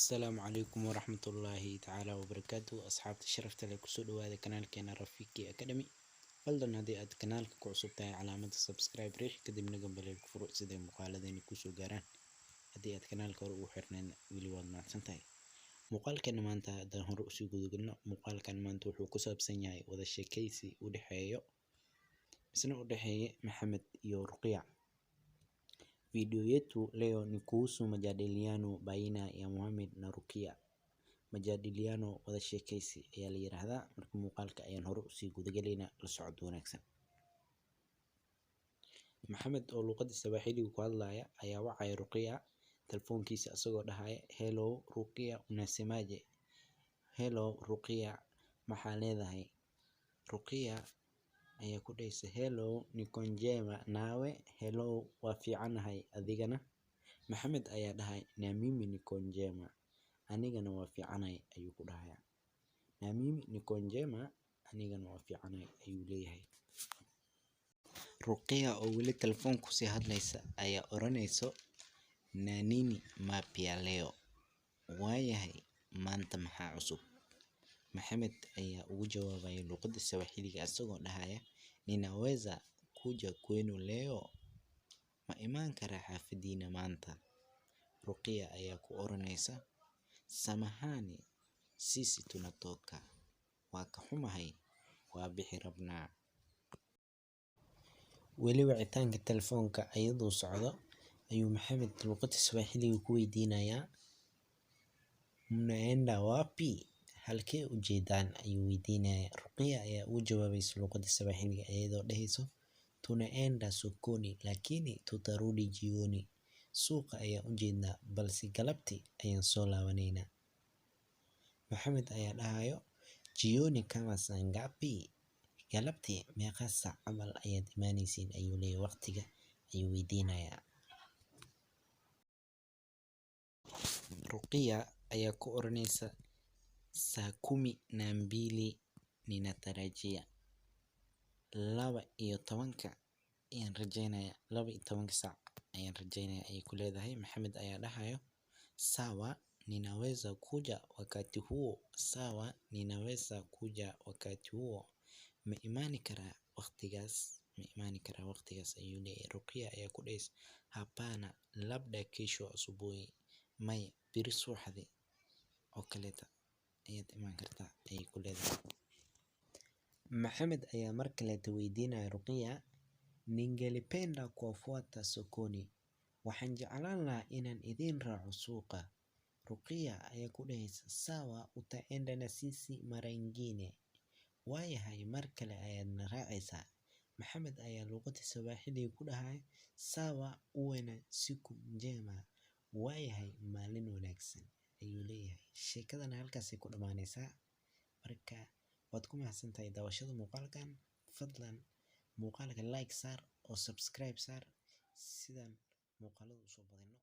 السلام عليكم ورحمة الله تعالى وبركاته. أصحاب الشرف لك كسودو هذا قنال كينا رفيقي أكاديمي. فلدن هذه القناة كعصبتها علامة السبسكرايب ريح كدب نقبل الكفر سيدي مقالدين كوسو قاران هذه القناة كورو حرنين وليوان ما سنتهي مقال كان ما أنت ده رؤسي قلنا مقال كان ما أنت وحكوسة بسنياي وذا الشيء كيسي ودحيو بسنا ودحيو محمد يورقيع. Video yetu leo ni kuhusu majadiliano baina ya Mohamed na Rukia. Majadiliano wada sheekaysi ayaa la yiraahdaa marka muuqaalka ayaan hore usii gudagelayna la socod wanaagsan. Maxamed oo luqadda Swahili ku hadlaya ayaa wacay Rukia telefoonkiisa asagoo dhahaya hello Rukia unasemaje. Hello Rukia maxaa leedahay. Rukia ayaa ku dhaysa hello niko njema nawe. Hello waa fiicanahay adigana. Maxamed ayaa dhahay na mimi niko njema anigana waa fiicanahay ayuu ku dhahaya. Na mimi niko njema anigana waa fiicanahay ayuu leeyahay. Rukia oo weli telefoonku si hadlaysa ayaa oranayso na nini mapya leo. Waayahay maanta maxaa cusub. Maxamed ayaa ugu jawaabay luqadda Swahiliga asagoo dhahaya ninaweza kuja kwenu leo. Ma imaan karaa xaafadiina maanta. Rukia ayaa ku oranaysa samahani sisi tunatoka. Waa ka xumahay waa bixi rabnaa. Weli wicitaanka telefoonka ayadoo socdo ayuu Maxamed luqadda Swahiliga ku weydiinayaa mnaenda wapi. Halkee u jeedaan ayuu weydiinaya. Rukia ayaa ugu jawaabaysa luqadda Swahiliga ayadoo dhahayso tunaenda sokoni lakini tutarudi jioni. Suuqa ayaa u jeednaa balse galabti ayaan soo laabaneynaa. Maxamed ayaa dhahayo jioni kama saa ngapi. Galabti meeqa saac camal ayaad imaanaysiin ayuu leeyahay. Waqtiga ayuu weydiinayaa. Rukia ayaa ku oranaysa saa 12 ninatarajia. 12 ayaan rajaynaya. 12 saac ayaan rajaynaya ayay ku leedahay. Maxamed ayaa dhahayo sawa ninaweza kuja wakati huo. Sawa ninaweza kuja wakati huo. Ma imaani karaa waqtigaas. Ma imaani karaa waqtigaas ayuu leeyahay. Rukia ayaa ku dhahaysa hapana labda kesho asubuhi. Maya biri subaxdii oo kaleeta ayaad imaan kartaa ayay ku leedahay. Maxamed ayaa mar kaleeta weydiinaya Rukia ningelipenda kuwafuata sokoni. Waxaan jeclaan lahaa inaan idin raaco suuqa. Rukia ayaa ku dhahaysa sawa utaenda na sisi mara ingine. Waayahay mar kale ayaadna raacaysaa. Maxamed ayaa luqadda Swahili ku dhahaya sawa uwe na siku njema. Waayahay maalin wanaagsan ayuu leeyahay. Sheekadana halkaasay ku dhamaanaysaa. Marka waad ku mahadsantahay daawashada muuqaalkan. Fadlan muuqaalka like saar oo subscribe saar sidaan muuqaalada usoo badino.